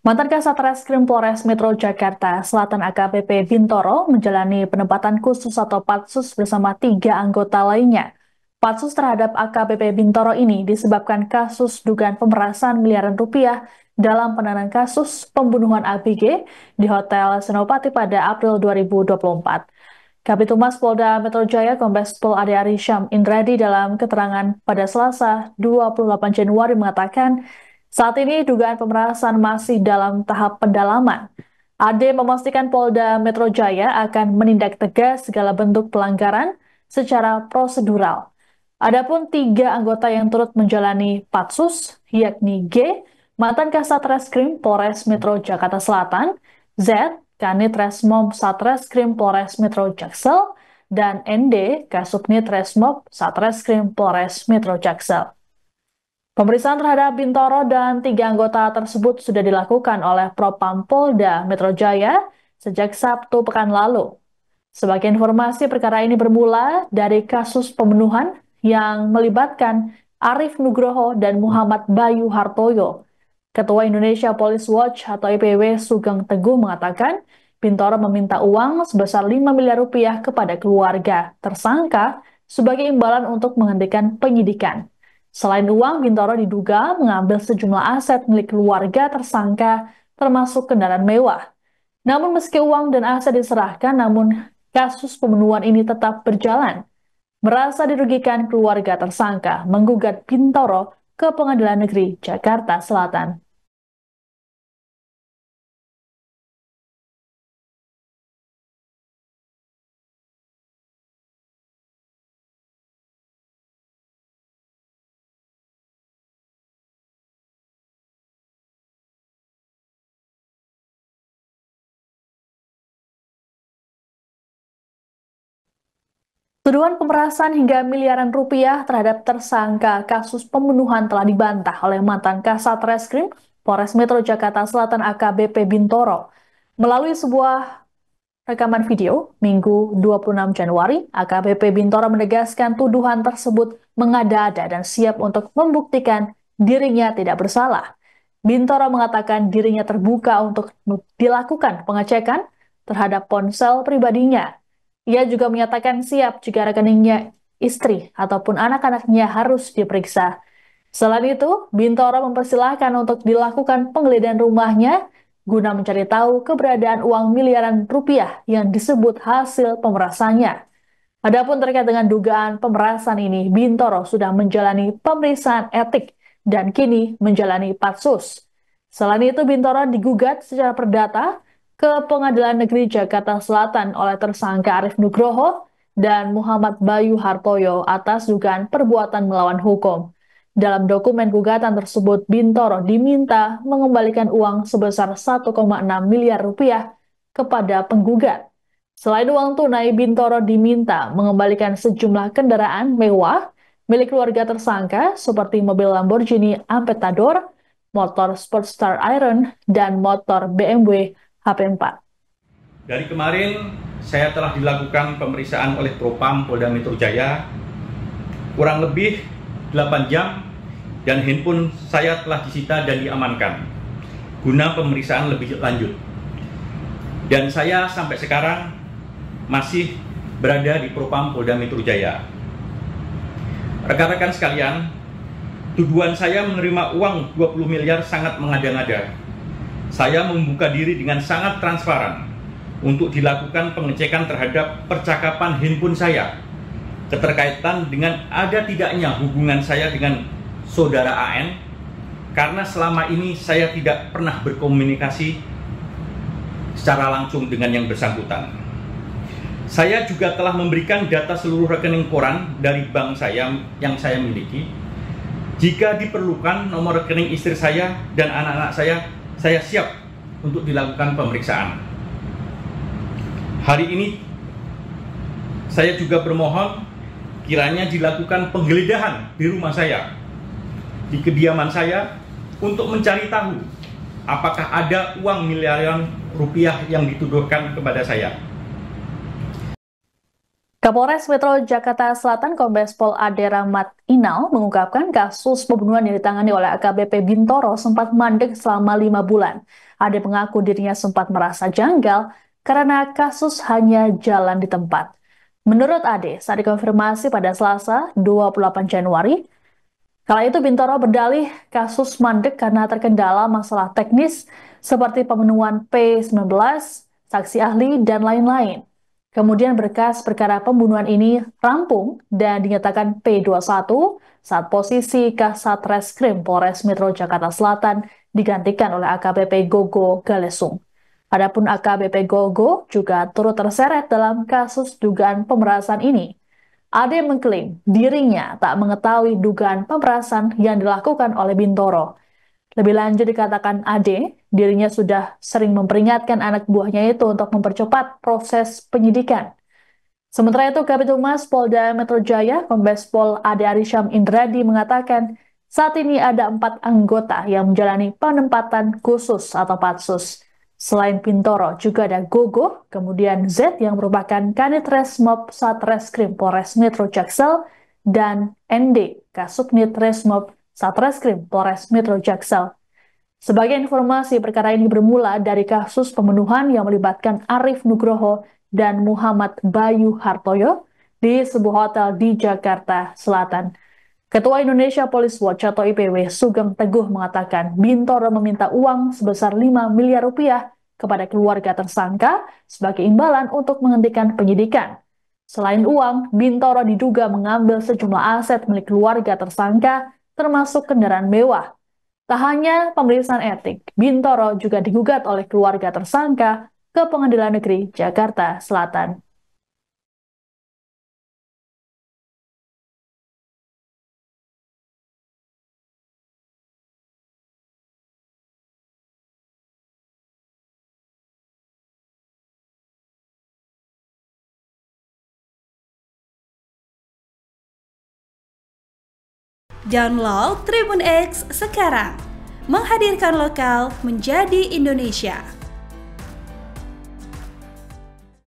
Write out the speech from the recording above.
Mantan Kasat Reskrim Polres Metro Jakarta Selatan AKBP Bintoro menjalani penempatan khusus atau patsus bersama 3 anggota lainnya. Patsus terhadap AKBP Bintoro ini disebabkan kasus dugaan pemerasan miliaran rupiah dalam penanganan kasus pembunuhan ABG di Hotel Senopati pada April 2024. Kabitumas Polda Metro Jaya Kombes Pol Ade Arisham Indradi dalam keterangan pada Selasa 28 Januari mengatakan, saat ini dugaan pemerasan masih dalam tahap pendalaman. Ade memastikan Polda Metro Jaya akan menindak tegas segala bentuk pelanggaran secara prosedural. Adapun 3 anggota yang turut menjalani patsus, yakni G, mantan Kasat Reskrim Polres Metro Jakarta Selatan, Z, Kanit Resmob Satreskrim Polres Metro Jaksel, dan ND, Kasubnit Resmob Satreskrim Polres Metro Jaksel. Pemeriksaan terhadap Bintoro dan 3 anggota tersebut sudah dilakukan oleh Propam Polda Metro Jaya sejak Sabtu pekan lalu. Sebagai informasi, perkara ini bermula dari kasus pembunuhan yang melibatkan Arif Nugroho dan Muhammad Bayu Hartoyo. Ketua Indonesia Police Watch atau IPW Sugeng Teguh mengatakan, Bintoro meminta uang sebesar 5 miliar rupiah kepada keluarga tersangka sebagai imbalan untuk menghentikan penyidikan. Selain uang, Bintoro diduga mengambil sejumlah aset milik keluarga tersangka, termasuk kendaraan mewah. Namun meski uang dan aset diserahkan, namun kasus pembunuhan ini tetap berjalan. Merasa dirugikan, keluarga tersangka menggugat Bintoro ke Pengadilan Negeri Jakarta Selatan. Tuduhan pemerasan hingga miliaran rupiah terhadap tersangka kasus pembunuhan telah dibantah oleh mantan Kasat Reskrim Polres Metro Jakarta Selatan AKBP Bintoro. Melalui sebuah rekaman video, Minggu 26 Januari, AKBP Bintoro menegaskan tuduhan tersebut mengada-ada dan siap untuk membuktikan dirinya tidak bersalah. Bintoro mengatakan dirinya terbuka untuk dilakukan pengecekan terhadap ponsel pribadinya. Ia juga menyatakan siap jika rekeningnya istri ataupun anak-anaknya harus diperiksa. Selain itu, Bintoro mempersilahkan untuk dilakukan penggeledahan rumahnya guna mencari tahu keberadaan uang miliaran rupiah yang disebut hasil pemerasannya. Adapun terkait dengan dugaan pemerasan ini, Bintoro sudah menjalani pemeriksaan etik dan kini menjalani patsus. Selain itu, Bintoro digugat secara perdata ke Pengadilan Negeri Jakarta Selatan oleh tersangka Arif Nugroho dan Muhammad Bayu Hartoyo atas dugaan perbuatan melawan hukum. Dalam dokumen gugatan tersebut, Bintoro diminta mengembalikan uang sebesar 1,6 miliar rupiah kepada penggugat. Selain uang tunai, Bintoro diminta mengembalikan sejumlah kendaraan mewah milik keluarga tersangka seperti mobil Lamborghini Aventador, motor Sportstar Iron, dan motor BMW HP4. Dari kemarin, saya telah dilakukan pemeriksaan oleh Propam Polda Metro Jaya kurang lebih 8 jam dan handphone saya telah disita dan diamankan guna pemeriksaan lebih lanjut. Dan saya sampai sekarang masih berada di Propam Polda Metro Jaya. Rekan-rekan sekalian, tuduhan saya menerima uang 20 miliar sangat mengada-ngada. Saya membuka diri dengan sangat transparan untuk dilakukan pengecekan terhadap percakapan handphone saya, keterkaitan dengan ada tidaknya hubungan saya dengan saudara AN, karena selama ini saya tidak pernah berkomunikasi secara langsung dengan yang bersangkutan. Saya juga telah memberikan data seluruh rekening koran dari bank saya yang saya miliki. Jika diperlukan nomor rekening istri saya dan anak-anak saya siap untuk dilakukan pemeriksaan. Hari ini saya juga bermohon kiranya dilakukan penggeledahan di rumah saya, di kediaman saya, untuk mencari tahu apakah ada uang miliaran rupiah yang dituduhkan kepada saya. Kapolres Metro Jakarta Selatan Kombes Pol Ade Rahmat Inal mengungkapkan kasus pembunuhan yang ditangani oleh AKBP Bintoro sempat mandek selama 5 bulan. Ade mengaku dirinya sempat merasa janggal karena kasus hanya jalan di tempat. Menurut Ade, saat dikonfirmasi pada Selasa 28 Januari, kala itu Bintoro berdalih kasus mandek karena terkendala masalah teknis seperti pemenuhan P19, saksi ahli, dan lain-lain. Kemudian berkas perkara pembunuhan ini rampung dan dinyatakan P21 saat posisi Kasat Reskrim Polres Metro Jakarta Selatan digantikan oleh AKBP Gogo Galesung. Adapun AKBP Gogo juga turut terseret dalam kasus dugaan pemerasan ini. Ade mengklaim dirinya tak mengetahui dugaan pemerasan yang dilakukan oleh Bintoro. Lebih lanjut dikatakan Ade, dirinya sudah sering memperingatkan anak buahnya itu untuk mempercepat proses penyidikan. Sementara itu, Kabid Humas Polda Metro Jaya, Kombes Pol Ade Arisham Indradi mengatakan saat ini ada 4 anggota yang menjalani penempatan khusus atau patsus. Selain Bintoro, juga ada Gogo, kemudian Z yang merupakan Kanit Resmob Satreskrim Polres Metro Jaksel, dan ND, Kasubnit Resmob Satreskrim Polres Metro Jaksel. Sebagai informasi, perkara ini bermula dari kasus pembunuhan yang melibatkan Arif Nugroho dan Muhammad Bayu Hartoyo di sebuah hotel di Jakarta Selatan. Ketua Indonesia Police Watch atau IPW Sugeng Teguh mengatakan Bintoro meminta uang sebesar 5 miliar rupiah kepada keluarga tersangka sebagai imbalan untuk menghentikan penyidikan. Selain uang, Bintoro diduga mengambil sejumlah aset milik keluarga tersangka termasuk kendaraan mewah. Tak hanya pemeriksaan etik, Bintoro juga digugat oleh keluarga tersangka ke Pengadilan Negeri Jakarta Selatan. Download Tribun X sekarang, menghadirkan lokal menjadi Indonesia.